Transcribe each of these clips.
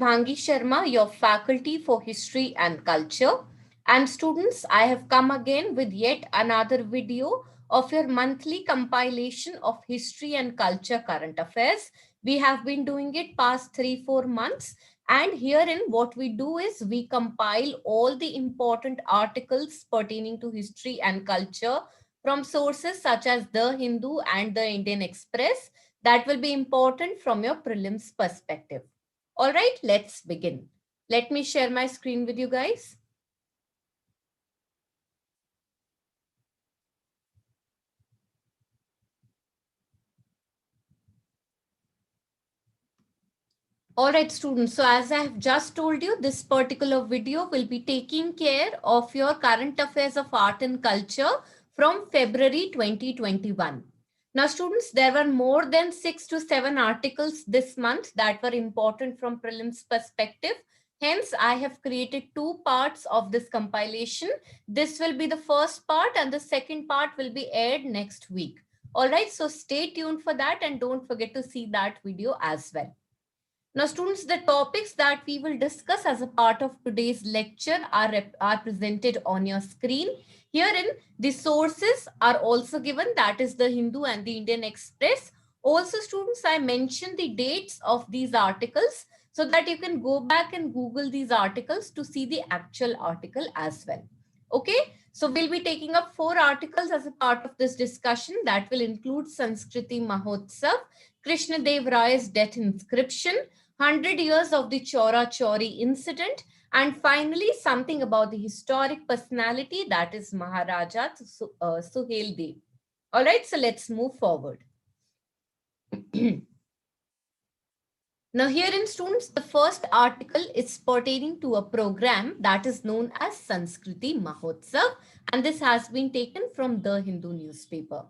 Shubhangi Sharma, your faculty for history and culture. And students, I have come again with yet another video of your monthly compilation of history and culture current affairs. We have been doing it past 3-4 months. And herein what we do is we compile all the important articles pertaining to history and culture from sources such as The Hindu and the Indian Express that will be important from your prelims perspective. All right, let's begin. Let me share my screen with you guys. All right, students. So as I have just told you, this particular video will be taking care of your current affairs of art and culture from February 2021. Now, students, there were more than 6 to 7 articles this month that were important from prelims perspective. Hence, I have created 2 parts of this compilation. This will be the first part and the second part will be aired next week. All right, so stay tuned for that and don't forget to see that video as well. Now, students, the topics that we will discuss as a part of today's lecture are presented on your screen. Herein, the sources are also given, that is the Hindu and the Indian Express. Also, students, I mentioned the dates of these articles so that you can go back and Google these articles to see the actual article as well. Okay, so we'll be taking up 4 articles as a part of this discussion that will include Sanskriti Mahotsav, Krishna Devraj's death inscription, 100 years of the Chorichora Incident, and finally something about the historic personality, that is Maharaja Suhildev. All right, so let's move forward. Now herein, students, the first article is pertaining to a program that is known as Sanskriti Mahotsav, and this has been taken from the Hindu newspaper.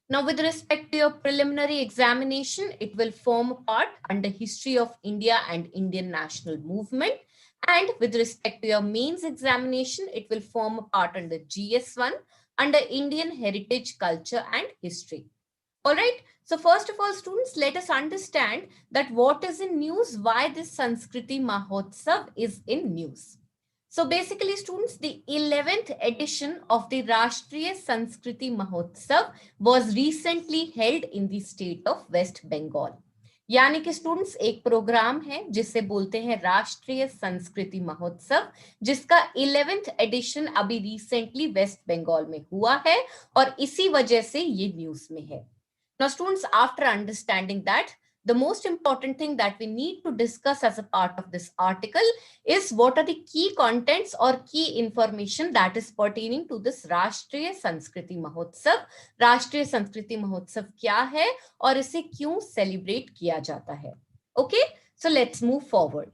Now, with respect to your preliminary examination, it will form a part under History of India and Indian National Movement. And with respect to your mains examination, it will form a part under GS1 under Indian Heritage, Culture and History. All right. So first of all, students, let us understand that what is in news, why this Sanskriti Mahotsav is in news. So basically, students, the 11th edition of the Rashtriya Sanskriti Mahotsav was recently held in the state of West Bengal. यानी कि students एक programme है जिसे बोलते हैं राष्ट्रीय संस्कृति महोत्सव, जिसका 11th एडिशन अभी रिसेंटली वेस्ट बंगाल में हुआ है और इसी वजह से ये न्यूज में है. Now, students, after understanding that, the most important thing that we need to discuss as a part of this article is what are the key contents or key information that is pertaining to this Rashtriya Sanskriti Mahotsav. Rashtriya Sanskriti Mahotsav क्या है और इसे क्यों celebrate किया जाता है. Okay, so let's move forward.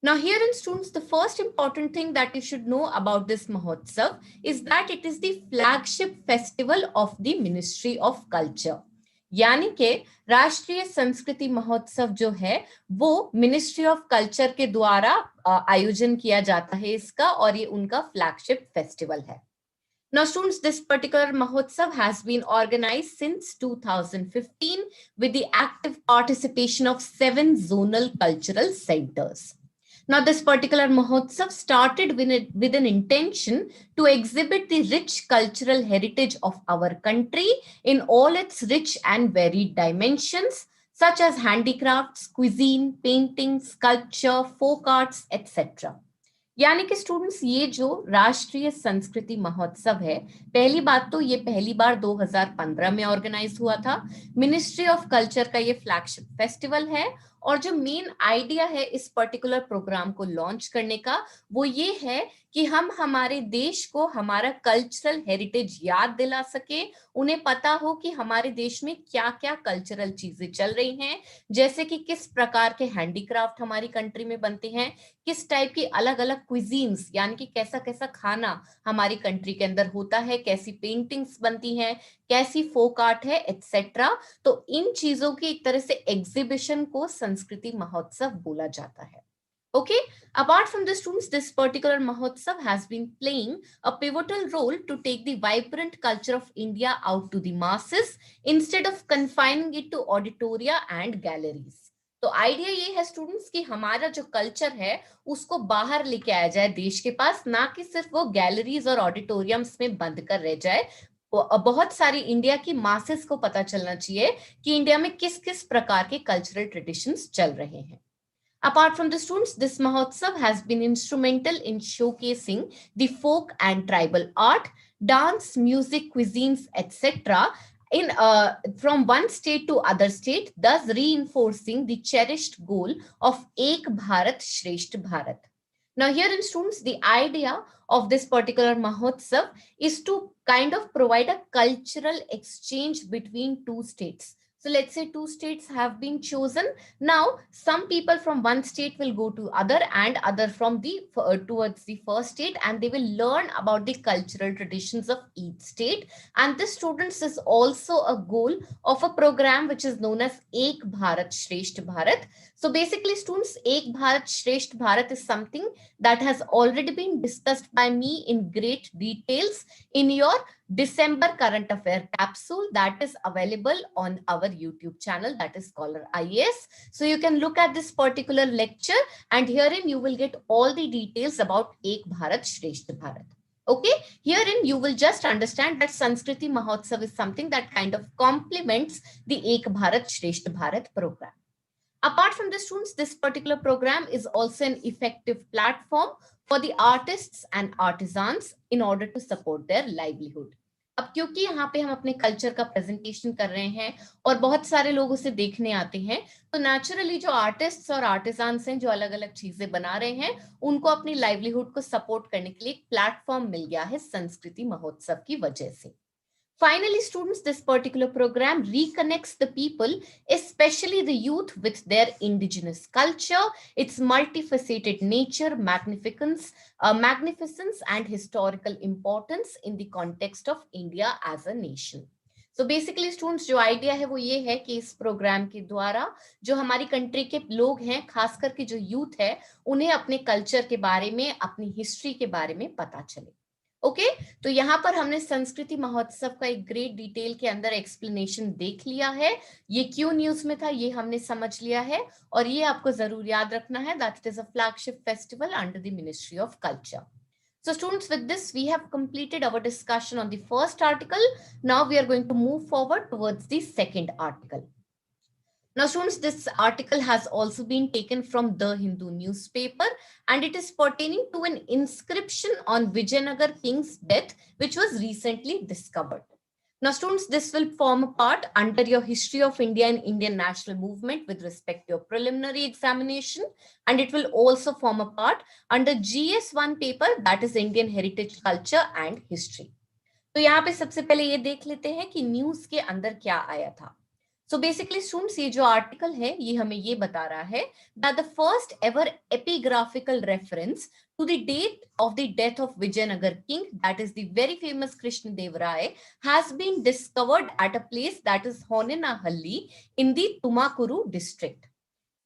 Now, herein, students, the first important thing that you should know about this Mahotsav is that it is the flagship festival of the Ministry of Culture. यानी कि राष्ट्रीय संस्कृति महोत्सव जो है वो ministry of culture के द्वारा आयोजन किया जाता है इसका, और ये उनका फ्लैगशिप फेस्टिवल है. Now, students, this particular Mahotsav has been organized since 2015 with the active participation of 7 zonal cultural centers. Now, this particular Mahotsav started with an intention to exhibit the rich cultural heritage of our country in all its rich and varied dimensions, such as handicrafts, cuisine, painting, sculpture, folk arts, etc. यानी कि students, ये जो राष्ट्रीय संस्कृति महोत्सव है, पहली बात तो ये पहली बार 2015 में ऑर्गेनाइज हुआ था. मिनिस्ट्री ऑफ कल्चर का ये फ्लैगशिप फेस्टिवल है और जो मेन आइडिया है इस पर्टिकुलर प्रोग्राम को लॉन्च करने का वो ये है कि हम हमारे देश को हमारा कल्चरल हेरिटेज याद दिला सके, उन्हें पता हो कि हमारे देश में क्या क्या कल्चरल चीजें चल रही हैं, जैसे कि किस प्रकार के हैंडीक्राफ्ट हमारी कंट्री में बनते हैं, किस टाइप की अलग अलग क्विजीन्स यानी कि कैसा कैसा खाना हमारी कंट्री के अंदर होता है, कैसी पेंटिंग्स बनती हैं, कैसी फोक आर्ट है, एटसेट्रा. तो इन चीजों की एक तरह से एग्जीबिशन को संस्कृति महोत्सव बोला जाता है. Okay, apart from the students, this particular Mahotsav has been playing a pivotal role to take the vibrant culture of India out to the masses instead of confining it to auditoria and galleries. तो idea ये है students कि हमारा जो culture है उसको बाहर लेके आया जाए देश के पास, ना कि सिर्फ वो गैलरीज और ऑडिटोरियम्स में बंद कर रह जाए। बहुत सारी इंडिया की मासेस को पता चलना चाहिए कि इंडिया में किस किस प्रकार के कल्चरल ट्रेडिशंस चल रहे हैं। Apart from the students, this Mahotsav has been instrumental in showcasing the folk and tribal art, dance, music, cuisines, etc. in from one state to other state, thus reinforcing the cherished goal of Ek Bharat Shresth Bharat. Now, here in students, the idea of this particular Mahotsav is to kind of provide a cultural exchange between two states. So let's say two states have been chosen. Now, some people from one state will go to other and other from the towards the first state, and they will learn about the cultural traditions of each state. And this students is also a goal of a program which is known as Ek Bharat Shresth Bharat. So basically, students, Ek Bharat Shresth Bharat is something that has already been discussed by me in great details in your December current affair capsule that is available on our YouTube channel, that is Skholar IAS. So you can look at this particular lecture, and herein you will get all the details about Ek Bharat Shresth Bharat. Okay, herein you will just understand that Sanskriti Mahotsav is something that kind of complements the Ek Bharat Shresth Bharat program. Apart from the students, this particular program is also an effective platform for the artists and artisans in order to support their livelihood. अब क्योंकि यहाँ पे हम अपने culture का presentation कर रहे हैं और बहुत सारे लोग उसे देखने आते हैं, तो नेचुरली जो आर्टिस्ट्स और आर्टिसान्स हैं जो अलग अलग चीजें बना रहे हैं, उनको अपनी लाइवलीहुड को सपोर्ट करने के लिए एक प्लेटफॉर्म मिल गया है संस्कृति महोत्सव की वजह से. Finally, students, this particular program reconnects the people, especially the youth, with their indigenous culture, its multifaceted nature, magnificence, and historical importance in the context of India as a nation. So basically, students, जो idea है वो ये है कि इस programme के द्वारा जो हमारी कंट्री के लोग हैं, खास करके जो यूथ है, उन्हें अपने कल्चर के बारे में, अपनी हिस्ट्री के बारे में पता चले. ओके तो यहाँ पर हमने संस्कृति महोत्सव का एक ग्रेट डिटेल के अंदर एक्सप्लेनेशन देख लिया है. ये क्यों न्यूज में था ये हमने समझ लिया है, और ये आपको जरूर याद रखना है that it is a flagship festival under the ministry of culture. So students, with this we have completed our discussion on the first article. Now we are going to move forward towards the second article. Now students, this article has also been taken from the Hindu newspaper, and it is pertaining to an inscription on Vijayanagar king's death which was recently discovered. Now students, this will form a part under your history of India and Indian national movement with respect to your preliminary examination, and it will also form a part under GS1 paper, that is Indian heritage, culture and history. तो यहाँ पे सबसे पहले ये देख लेते हैं कि न्यूज के अंदर क्या आया था. So basically students, ये जो आर्टिकल है ये हमें ये बता रहा है that the first ever epigraphical reference to the date of the death of Vijayanagar king, that is the very famous Krishna Devraj, has been discovered at a place that is Honenahalli in the Tumakuru district.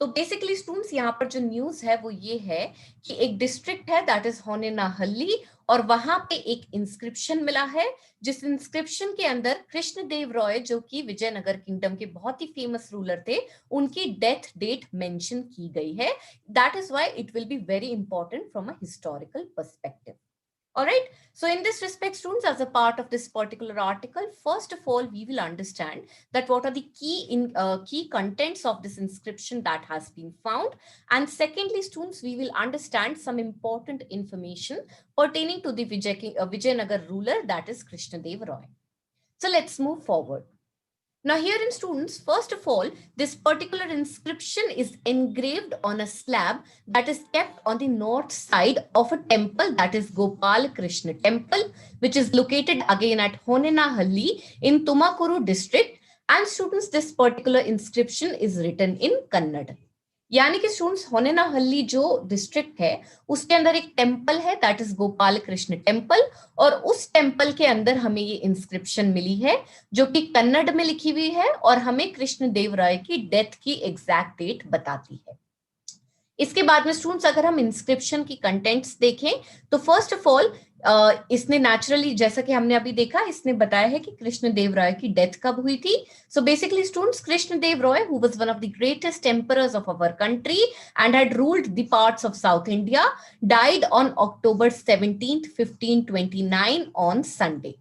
तो basically students यहाँ पर जो news है वो ये है कि एक डिस्ट्रिक्ट है दैट इज होनेनाहल्ली, और वहां पे एक इंस्क्रिप्शन मिला है, जिस इंस्क्रिप्शन के अंदर कृष्ण देव रॉय, जो कि विजयनगर किंगडम के बहुत ही फेमस रूलर थे, उनकी डेथ डेट मेंशन की गई है. That is why it will be very important from a historical perspective. All right. So in this respect, students, as a part of this particular article, first of all, we will understand that what are the key contents of this inscription that has been found. And secondly, students, we will understand some important information pertaining to the Vijayanagar ruler, that is Krishna Dev Roy. So let's move forward. Now here in students, first of all, this particular inscription is engraved on a slab that is kept on the north side of a temple, that is Gopal Krishna temple, which is located again at Honenahalli in Tumakuru district. And students, this particular inscription is written in Kannada. यानी कि students होनेनाहल्ली जो district है उसके अंदर एक temple है that is Gopal Krishna temple, और उस टेम्पल के अंदर हमें ये इंस्क्रिप्शन मिली है जो कि कन्नड़ में लिखी हुई है और हमें कृष्ण देव राय की डेथ की एग्जैक्ट डेट बताती है. इसके बाद में स्टूडेंट्स अगर हम इंस्क्रिप्शन की कंटेंट्स देखें तो फर्स्ट ऑफ ऑल इसने नेचुरली, जैसा कि हमने अभी देखा, इसने बताया है कि कृष्ण देव राय की डेथ कब हुई थी. So basically students, Krishna Deva Raya, who was one of the greatest emperors of our country and had ruled the parts of South India, died on October 17th 1529 on Sunday.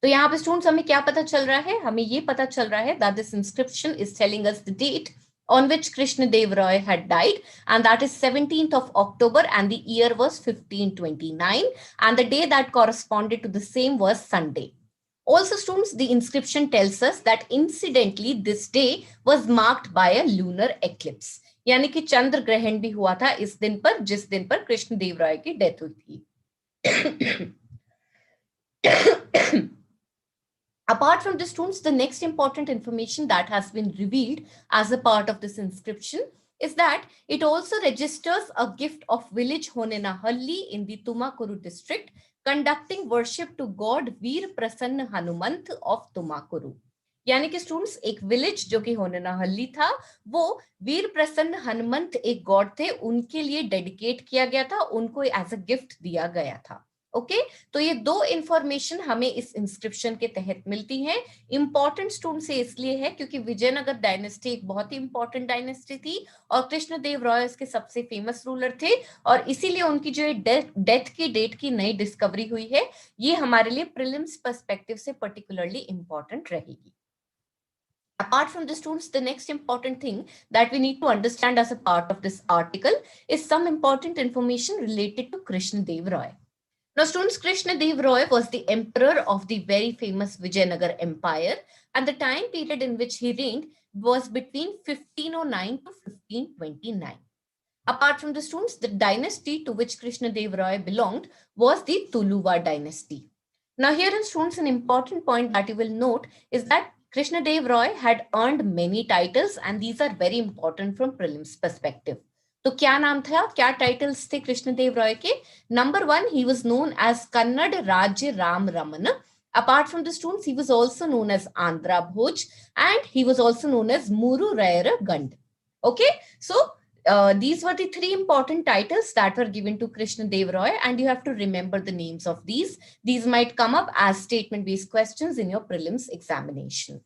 तो यहाँ पे स्टूडेंट्स हमें क्या पता चल रहा है? हमें ये पता चल रहा है that this inscription is telling us the date on which Krishna Dev Roy had died, and that is 17th of October, and the year was 1529, and the day that corresponded to the same was Sunday. Also students, the inscription tells us that incidentally this day was marked by a lunar eclipse, यानी कि चंद्र ग्रहण भी हुआ था इस दिन पर, जिस दिन पर कृष्ण देव राय की डेथ हुई थी. Apart from this, students, the next important information that has been revealed as a part of this inscription is that it also registers a gift of village Honenahalli in the Tumakuru district conducting worship to God Veer Prasanna Hanumant of Tumakuru. यानी कि students एक village जो कि होनेनाहल्ली था, वो वीर प्रसन्न हनुमंत एक God थे, उनके लिए डेडिकेट किया गया था, उनको एज अ गिफ्ट दिया गया था. ओके तो ये दो इंफॉर्मेशन हमें इस इंस्क्रिप्शन के तहत मिलती हैं. इंपॉर्टेंट स्टूडेंट से इसलिए है क्योंकि विजयनगर डायनेस्टी एक बहुत ही इंपॉर्टेंट डायनेस्टी थी और कृष्ण देव राय उसके सबसे फेमस रूलर थे, और इसीलिए उनकी जो डेथ की डेट की नई डिस्कवरी हुई है, ये हमारे लिए प्रीलिम्स पर्सपेक्टिव से पर्टिकुलरली इंपॉर्टेंट रहेगी. Apart from this, students, the next important thing that we need to understand as a part of this article is some important information related to Krishna Dev Roy. Now, students, Krishna Dev Roy was the emperor of the very famous Vijayanagar Empire, and the time period in which he reigned was between 1509 to 1529. Apart from the students, the dynasty to which Krishna Dev Roy belonged was the Tuluva dynasty. Now, here in students, an important point that you will note is that Krishna Dev Roy had earned many titles, and these are very important from prelims perspective. तो क्या नाम था, क्या titles थे कृष्ण देव रॉय के? Number 1, he was known as Kannada राज्य Ram Raman. Apart from the students, he was also known as Andhra Bhoj, and he was also known as Muru Rayara Gand. Okay, so these were the 3 important titles that were given to Krishna Dev Roy, and you have to remember the names of these. These might come up as statement-based questions in your prelims examination.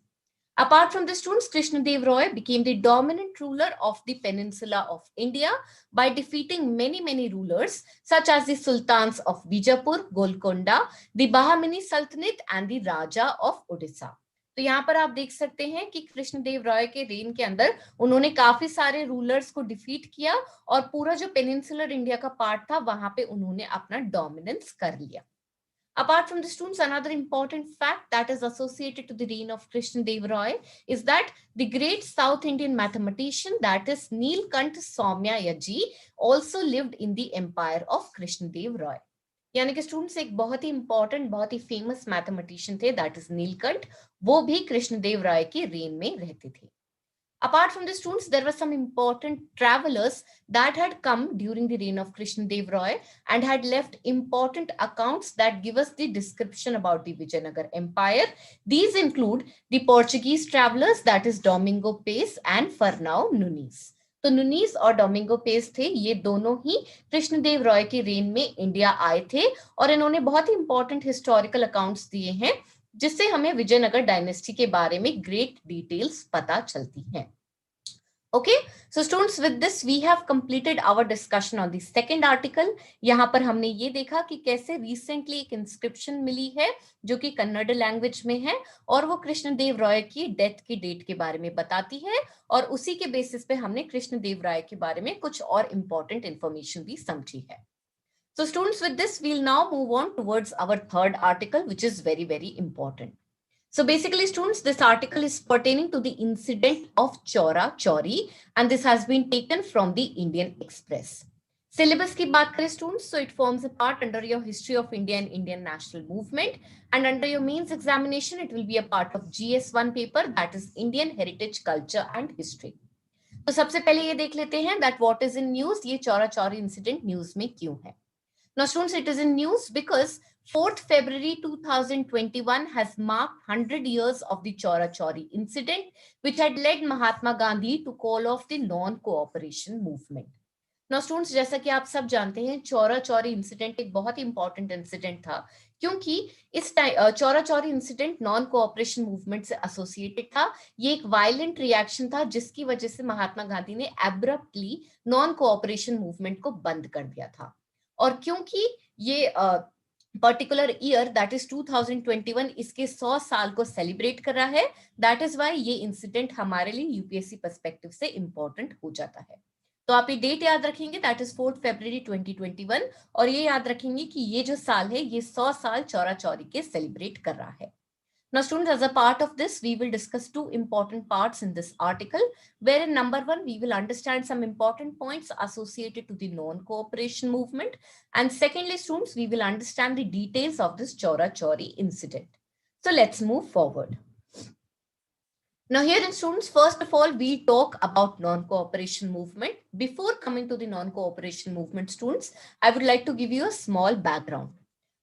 Apart from the students, Krishna Dev Roy became the dominant ruler of the peninsula of India by defeating many rulers such as the Sultans of Bijapur, Golconda, the Bahamani Sultanate, and the Raja of Odisha. तो यहाँ पर आप देख सकते हैं कि कृष्ण देव राय के rain के अंदर उन्होंने काफी सारे रूलर्स को डिफीट किया और पूरा जो पेनिनसुलर इंडिया का पार्ट था वहां पे उन्होंने अपना डोमिनेंस कर लिया. Apart from the students, another important fact that is associated to the reign of Krishna Dev Roy is that the great South Indian mathematician, that is Neelkant Soumya Yaji, also lived in the empire of Krishna Dev Roy. यानी कि students एक बहुत ही important, बहुत ही famous mathematician थे, that is Neelkanth, वो भी कृष्ण देव राय के rain में रहते थे. Apart from the students, there were some important travelers that had come during the reign of Krishna Dev Roy and had left important accounts that give us the description about the Vijayanagar Empire. These include the Portuguese travelers, that is Domingo Pace and Fernão Nunes. तो Nunes और Domingo Paes थे, ये दोनों ही कृष्ण देव रॉय के rain में India आए थे और इन्होंने बहुत ही इंपॉर्टेंट हिस्टोरिकल अकाउंट्स दिए हैं जिससे हमें विजयनगर डायनेस्टी के बारे में ग्रेट डिटेल्स पता चलती हैं. Okay, so students, with this we have completed our discussion on the second article. यहाँ पर हमने ये देखा कि कैसे recently एक inscription मिली है जो कि कन्नड़ लैंग्वेज में है और वो कृष्ण देव राय की डेथ की डेट के बारे में बताती है और उसी के बेसिस पे हमने कृष्ण देव राय के बारे में कुछ और important information भी समझी है. So students, with this we'll now move on towards our third article, which is very important. So basically, students, this article is pertaining to the incident of Chorichora, and this has been taken from the Indian Express. Syllabus की बात करें students, so it forms a part under your history of India and Indian national movement, and under your mains examination, it will be a part of GS1 paper, that is Indian heritage, culture and history. तो सबसे पहले ये देख लेते हैं that what is in news, ये Chorichora incident news में क्यों है. Now students, it is in news because 4th February 2021 has marked 100 years of the Chorichora Incident, which had led Mahatma Gandhi to call off the non-cooperation movement. Now students, जैसा कि आप सब जानते हैं, Chaura Chauri incident एक बहुत ही इंपॉर्टेंट इंसिडेंट था, क्योंकि इस time Chaura Chauri incident non cooperation movement से एसोसिएटेड था। ये एक वायलेंट रिएक्शन था जिसकी वजह से महात्मा गांधी ने एब्रप्टली नॉन कोऑपरेशन मूवमेंट को बंद कर दिया था। और क्योंकि ये पर्टिकुलर ईयर दैट इज 2021 इसके 100 साल को सेलिब्रेट कर रहा है, दैट इज वाई ये इंसिडेंट हमारे लिए यूपीएससी पर्सपेक्टिव से इंपॉर्टेंट हो जाता है। तो आप ये डेट याद रखेंगे, दैट इज 4 फरवरी 2021, और ये याद रखेंगे कि ये जो साल है ये 100 साल चौरा चौरी के सेलिब्रेट कर रहा है। Now students, as a part of this, we will discuss two important parts in this article, wherein number one, we will understand some important points associated to the non-cooperation movement. And secondly, students, we will understand the details of this Chorichora incident. So let's move forward. Now here in students, first of all, we talk about non-cooperation movement. Before coming to the non-cooperation movement, students, I would like to give you a small background.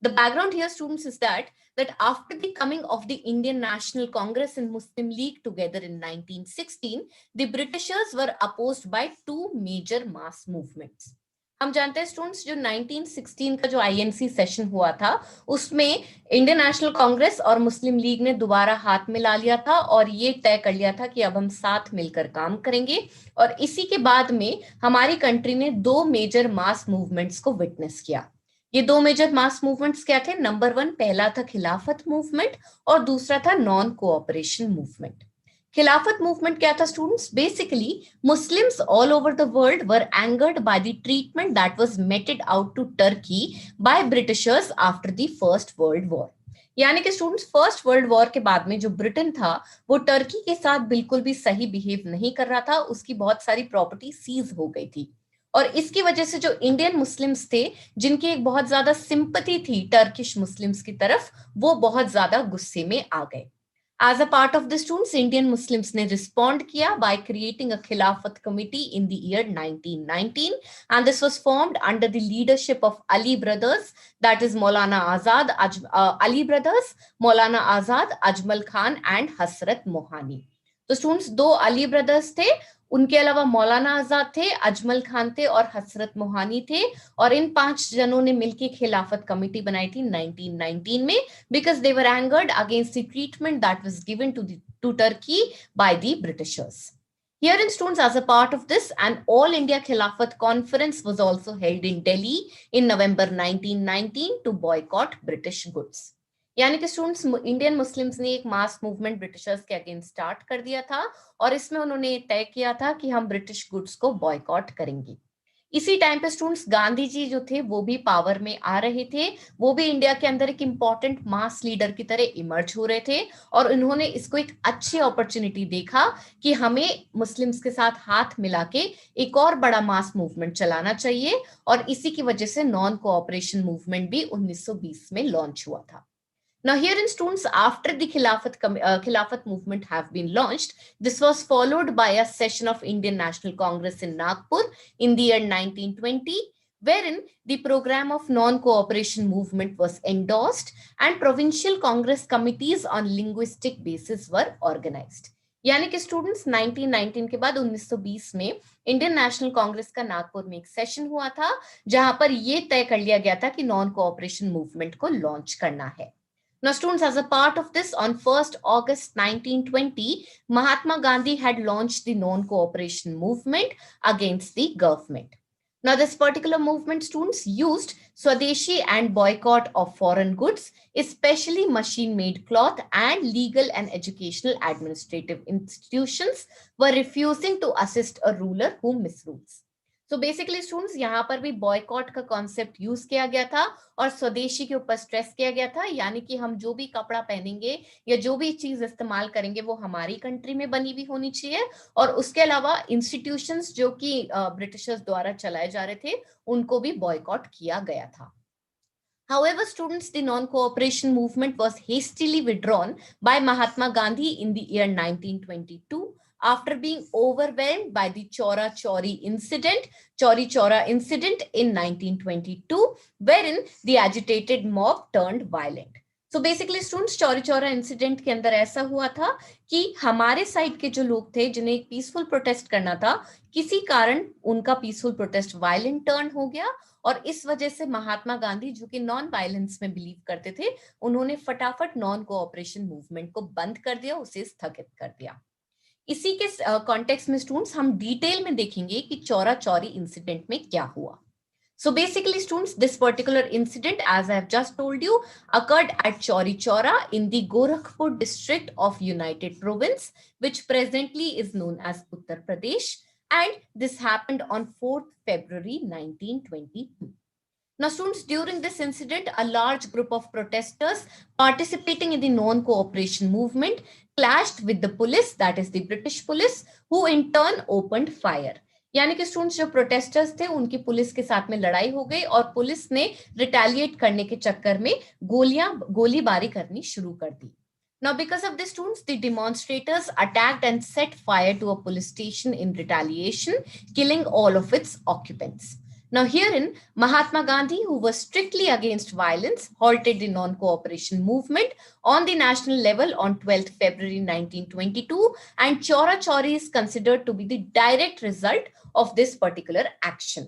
The background here, students, is that after the coming of the Indian National Congress and Muslim League together in 1916, the Britishers were opposed by two major mass movements. हम जानते हैं students, जो 1916 का जो INC session हुआ था उसमें Indian national Congress और मुस्लिम लीग ने दोबारा हाथ मिला लिया था और ये तय कर लिया था कि अब हम साथ मिलकर काम करेंगे। और इसी के बाद में हमारी कंट्री ने दो मेजर मास मूवमेंट्स को विटनेस किया। ये दो मेजर मास मूवमेंट्स क्या थे? नंबर वन, पहला था खिलाफत मूवमेंट और दूसरा था non cooperation movement. Khilafat movement क्या था students? Basically Muslims all over the world were angered by the treatment that was meted out to Turkey by Britishers after the first world war. यानी कि स्टूडेंट्स, फर्स्ट वर्ल्ड वॉर के बाद में जो Britain था वो टर्की के साथ बिल्कुल भी सही बिहेव नहीं कर रहा था, उसकी बहुत सारी प्रॉपर्टी सीज हो गई थी। और इसकी वजह से जो इंडियन मुस्लिम्स थे, जिनकी एक बहुत ज्यादा सिंपैथी थी टर्किश मुस्लिम्स की तरफ, वो बहुत ज्यादा गुस्से में आ गए। As a part of this, students, Indian Muslims ने respond किया by creating a Khilafat committee in the year 1919, and this was formed under the leadership of Ali brothers, that is Maulana Azad, Ali brothers, Maulana Azad, Ajmal Khan and Hasrat Mohani. तो students, दो Ali brothers थे, उनके अलावा मौलाना आजाद थे, अजमल खान थे और हसरत मोहानी थे, और इन 5 जनों ने मिलकर खिलाफत कमेटी बनाई थी 1919 में, because they were angered against the treatment that was given to Turkey by the Britishers. Here in students, as a part of this, an All India Khilafat conference was also held in Delhi in November 1919 to boycott British goods. यानी कि students, Indian Muslims ने एक mass movement Britishers के against start कर दिया था और इसमें उन्होंने तय किया था कि हम ब्रिटिश गुड्स को बॉयकॉट करेंगे। इसी टाइम पे स्टूडेंट्स, गांधी जी जो थे वो भी पावर में आ रहे थे, वो भी इंडिया के अंदर एक इंपॉर्टेंट मास लीडर की तरह इमर्ज हो रहे थे, और उन्होंने इसको एक अच्छी अपॉर्चुनिटी देखा कि हमें मुस्लिम्स के साथ हाथ मिला के एक और बड़ा मास मूवमेंट चलाना चाहिए, और इसी की वजह से नॉन कोऑपरेशन मूवमेंट भी 1920 में लॉन्च हुआ था। Now here in students, after the Khilafat movement have been launched, this was followed by a session of Indian National Congress in Nagpur in the year 1920, wherein the program of non-cooperation movement was endorsed and provincial Congress committees on linguistic basis were organized. यानी कि students, 1919 के बाद 1920 में Indian national Congress का नागपुर में एक session हुआ था जहां पर यह तय कर लिया गया था कि नॉन कोऑपरेशन मूवमेंट को लॉन्च करना है। Now students, as a part of this, on 1st August 1920, Mahatma Gandhi had launched the non-cooperation movement against the government. Now this particular movement, students, used Swadeshi and boycott of foreign goods, especially machine-made cloth, and legal and educational administrative institutions were refusing to assist a ruler who misrules. तो basically students, यहाँ पर भी boycott का concept use किया गया था और स्वदेशी के ऊपर स्ट्रेस किया गया था, यानी कि हम जो भी कपड़ा पहनेंगे या जो भी चीज इस्तेमाल करेंगे वो हमारी कंट्री में बनी हुई होनी चाहिए, और उसके अलावा इंस्टीट्यूशंस जो कि ब्रिटिशर्स द्वारा चलाए जा रहे थे उनको भी बॉयकॉट किया गया था। However, students, the non-cooperation movement was hastily withdrawn by Mahatma Gandhi in the year 1922 after being overwhelmed by the Chorichora Incident in 1922, wherein the agitated mob turned violent. So basically students, Chauri incident के अंदर ऐसा हुआ था कि हमारे side के जो लोग थे जिन्हें एक पीसफुल प्रोटेस्ट करना था, किसी कारण उनका पीसफुल प्रोटेस्ट वायलेंट टर्न हो गया और इस वजह से महात्मा गांधी, जो कि नॉन वायलेंस में बिलीव करते थे, उन्होंने फटाफट नॉन कोऑपरेशन मूवमेंट को बंद कर दिया, उसे स्थगित कर दिया। इसी के कॉन्टेक्स्ट में स्टूडेंट्स हम डिटेल में देखेंगे कि चौरी इंसिडेंट में क्या हुआ। So basically students, this particular incident, as I have just told you, occurred at Chorichora in the Gorakhpur district of United Province, which presently is known as Uttar Pradesh, and this happened on 4th February 1922. Now students, during this incident, a large group of protesters participating in the non-cooperation movement clashed with the police, that is the British police, who in turn opened fire. यानी कि students जो protesters थे उनकी police के साथ में लड़ाई हो गई और पुलिस ने रिटेलिएट करने के चक्कर में गोलीबारी करनी शुरू कर दी. Now because of this students, the demonstrators attacked and set fire to a police station in retaliation, killing all of its occupants. Now herein, Mahatma Gandhi, who was strictly against violence, halted the non-cooperation movement on the national level on 12th February 1922, and Chorichora is considered to be the direct result of this particular action.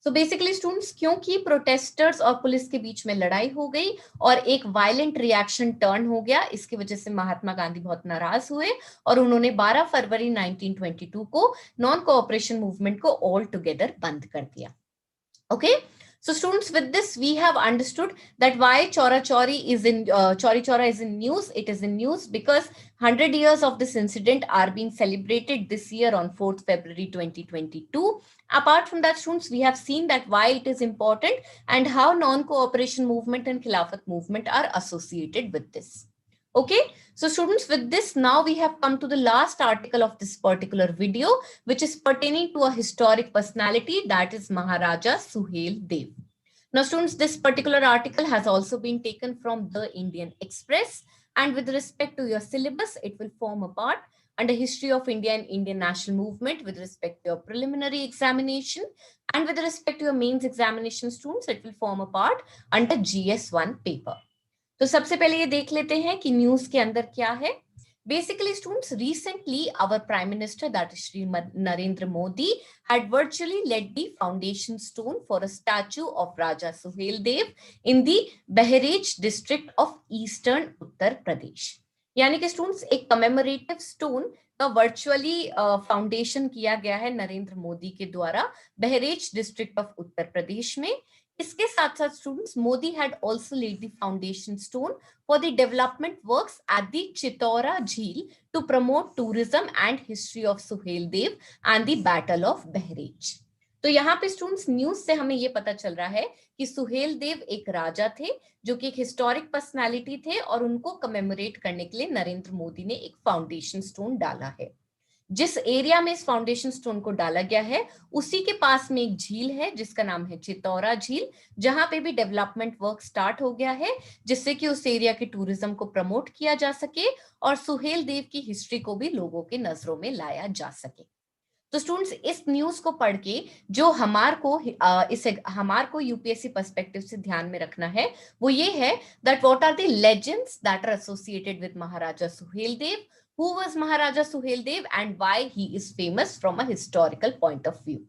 So basically students, क्योंकि protesters और police के बीच में लड़ाई हो गई और एक violent reaction turn हो गया, इसकी वजह से महात्मा गांधी बहुत नाराज हुए और उन्होंने 12 फरवरी 1922 को नॉन कोऑपरेशन मूवमेंट को ऑल टुगेदर बंद कर दिया. Okay, so students, with this we have understood that why Chorichora is in news. It is in news because 100 years of this incident are being celebrated this year on 4th February 2022. Apart from that, students, we have seen that why it is important and how non-cooperation movement and Khilafat movement are associated with this. Okay, so students, with this now we have come to the last article of this particular video, which is pertaining to a historic personality, that is Maharaja Suhildev. Now students, this particular article has also been taken from the Indian Express, and with respect to your syllabus, it will form a part under History of India and Indian National Movement with respect to your preliminary examination, and with respect to your mains examination students, it will form a part under GS1 paper. तो सबसे पहले ये देख लेते हैं कि news के अंदर क्या है. Basically students, recently our Prime Minister, that is Shri Narendra Modi, had virtually laid the foundation stone for a statue of Raja Suhildev in the Bahraich district of eastern Uttar Pradesh. यानी कि students एक commemorative stone का virtually foundation किया गया है नरेंद्र मोदी के द्वारा बहरेच district of Uttar Pradesh में. इसके साथ साथ students, Modi had also laid the foundation stone for the development works at the Chittaura Jheel to promote tourism and history of Suheldev and the battle of Bahraich. तो यहाँ पे स्टूडेंट्स न्यूज से हमें ये पता चल रहा है कि सुहेलदेव एक राजा थे जो कि एक हिस्टोरिक पर्सनालिटी थे और उनको कमेमोरेट करने के लिए नरेंद्र मोदी ने एक फाउंडेशन स्टोन डाला है. जिस एरिया में इस फाउंडेशन स्टोन को डाला गया है उसी के पास में एक झील है जिसका नाम है चितौरा झील, जहां पे भी डेवलपमेंट वर्क स्टार्ट हो गया है जिससे कि उस एरिया के टूरिज्म को प्रमोट किया जा सके और सुहेलदेव की हिस्ट्री को भी लोगों के नजरों में लाया जा सके. तो स्टूडेंट्स, इस न्यूज को पढ़ के जो हमार को यूपीएससी पर्सपेक्टिव से ध्यान में रखना है वो ये है that what are the legends that are associated with Maharaja Suheldev, who was Maharaja Suhildev and why he is famous from a historical point of view.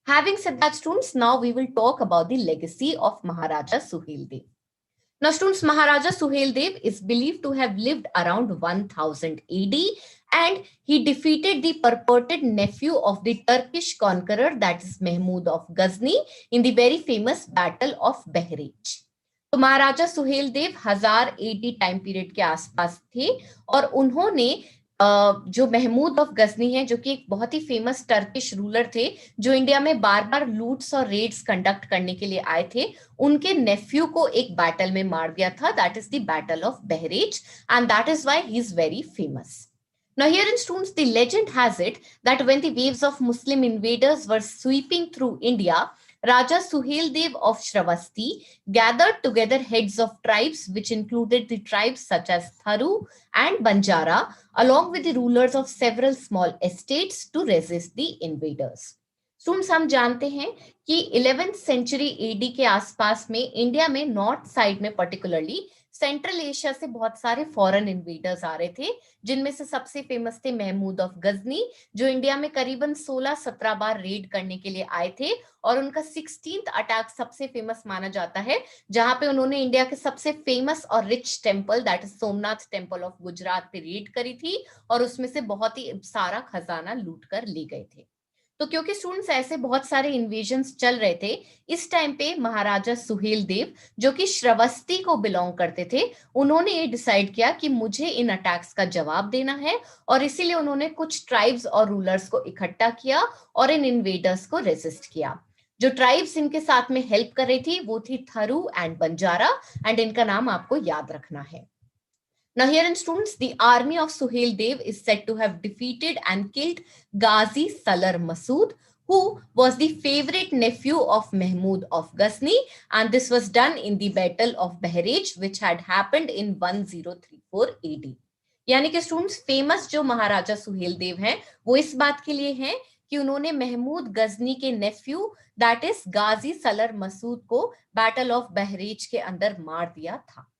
Having said that students, now we will talk about the legacy of Maharaja Suhildev. Now students, Maharaja Suhildev is believed to have lived around 1000 AD and he defeated the purported nephew of the Turkish conqueror, that is Mahmud of Ghazni, in the very famous battle of Bahraich. तो महाराजा Suheldev 1000 AD time period के आसपास थे और उन्होंने जो Mahmood of Ghazni है जो कि एक बहुत ही फेमस टर्किश रूलर थे जो इंडिया में बार बार लूट्स और रेड्स कंडक्ट करने के लिए आए थे, उनके नेफ्यू को एक बैटल में मार दिया था. That is the battle of Bahraich and that is why he is very famous. Now here in students, the legend has it that when the waves of Muslim invaders were sweeping through India, Raja Suhildev of Shravasti gathered together heads of tribes, which included the tribes such as Tharu and Banjara, along with the rulers of several small estates to resist the invaders. Students हम जानते हैं कि 11th century AD के आसपास में India में north side में particularly central Asia से बहुत सारे फॉरेन इन्वेडर्स आ रहे थे, जिनमें से सबसे फेमस थे महमूद ऑफ गजनी, जो इंडिया में करीबन 16-17 बार रेड करने के लिए आए थे, और उनका 16th अटैक सबसे फेमस माना जाता है, जहां पे उन्होंने इंडिया के सबसे फेमस और rich temple that is Somnath temple of Gujarat पे रेड करी थी, और उसमें से बहुत ही सारा खजाना लूट कर ले गए थे। तो क्योंकि स्टूडेंट्स ऐसे बहुत सारे इन्वेजन्स चल रहे थे, इस टाइम पे महाराजा सुहेलदेव, जो कि श्रवस्ती को बिलोंग करते थे, उन्होंने ये डिसाइड किया कि मुझे इन अटैक्स का जवाब देना है, और इसीलिए उन्होंने कुछ ट्राइब्स और रूलर्स को इकट्ठा किया और इन इन्वेडर्स को रेजिस्ट किया। जो ट्राइब्स इनके साथ में हेल्प कर रही थी वो थी थरू एंड बंजारा, एंड इनका नाम आपको याद रखना है। Now here in students, the army of Suhail Dev is said to have defeated and killed Ghazi Salar Masood, who was the favorite nephew of Mahmud of Ghazni, and this was done in the Battle of Bahraich, which had happened in 1034 AD. यानी कि students famous जो महाराजा सुहेल देव हैं वो इस बात के लिए हैं कि उन्होंने महमूद गजनी के नेफ्यू दैट इज गाजी सलर मसूद को बैटल ऑफ बहरेच के अंदर मार दिया था।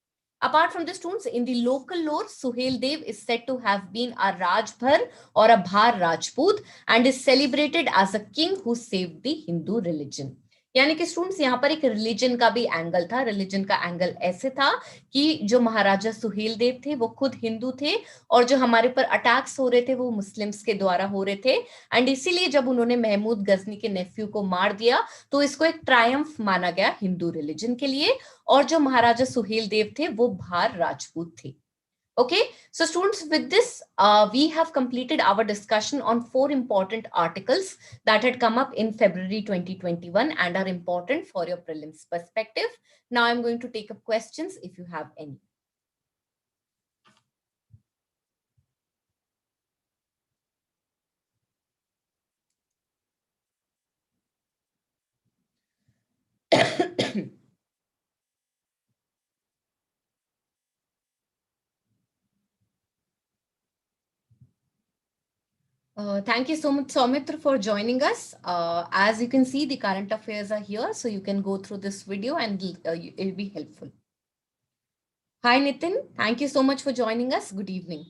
Apart from the students, in the local lore, Suhaildev is said to have been a Rajbhar or a Bhar Rajput and is celebrated as a king who saved the Hindu religion. यानी कि students यहाँ पर एक religion का भी angle था। Religion का angle ऐसे था कि जो महाराजा सुहेलदेव थे वो खुद हिंदू थे, और जो हमारे पर अटैक्स हो रहे थे वो मुस्लिम्स के द्वारा हो रहे थे, एंड इसीलिए जब उन्होंने महमूद गजनी के नेफ्यू को मार दिया तो इसको एक ट्रायम्फ माना गया हिंदू रिलीजन के लिए, और जो महाराजा सुहेलदेव थे वो भार राजपूत थे। Okay, so students, with this, we have completed our discussion on 4 important articles that had come up in February 2021 and are important for your prelims perspective. Now I'm going to take up questions if you have any. Thank you so much, Soumitra, for joining us. As you can see, the current affairs are here, so you can go through this video and it'll be helpful. Hi, Nitin. Thank you so much for joining us. Good evening.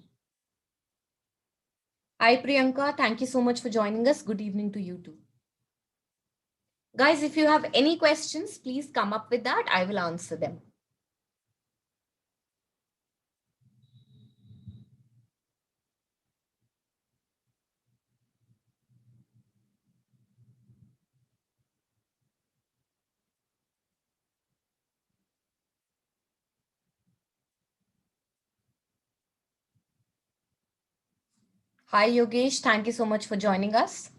Hi, Priyanka. Thank you so much for joining us. Good evening to you too. Guys, if you have any questions, please come up with that. I will answer them. Hi, Yogesh. Thank you so much for joining us.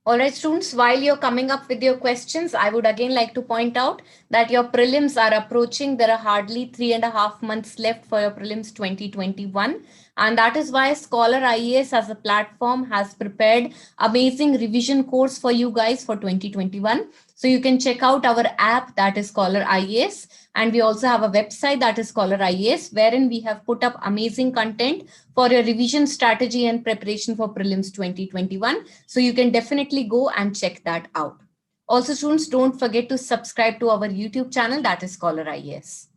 All right, students, while you're coming up with your questions, I would again like to point out that your prelims are approaching. There are hardly 3.5 months left for your prelims 2021. And that is why Skholar IAS as a platform has prepared amazing revision course for you guys for 2021. So you can check out our app that is Skholar IAS. And we also have a website that is Skholar IAS, wherein we have put up amazing content for your revision strategy and preparation for prelims 2021. So you can definitely go and check that out. Also, students, don't forget to subscribe to our YouTube channel that is Skholar IAS.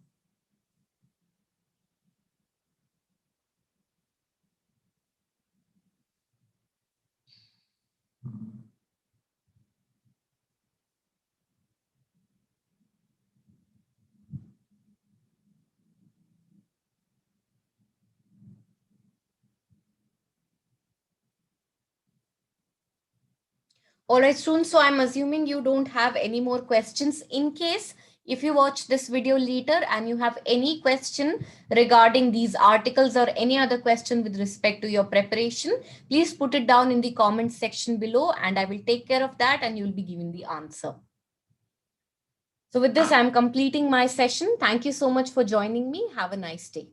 All right, students, so I'm assuming you don't have any more questions. In case if you watch this video later and you have any question regarding these articles or any other question with respect to your preparation, please put it down in the comment section below and I will take care of that and you'll be given the answer. So with this, I'm completing my session. Thank you so much for joining me. Have a nice day.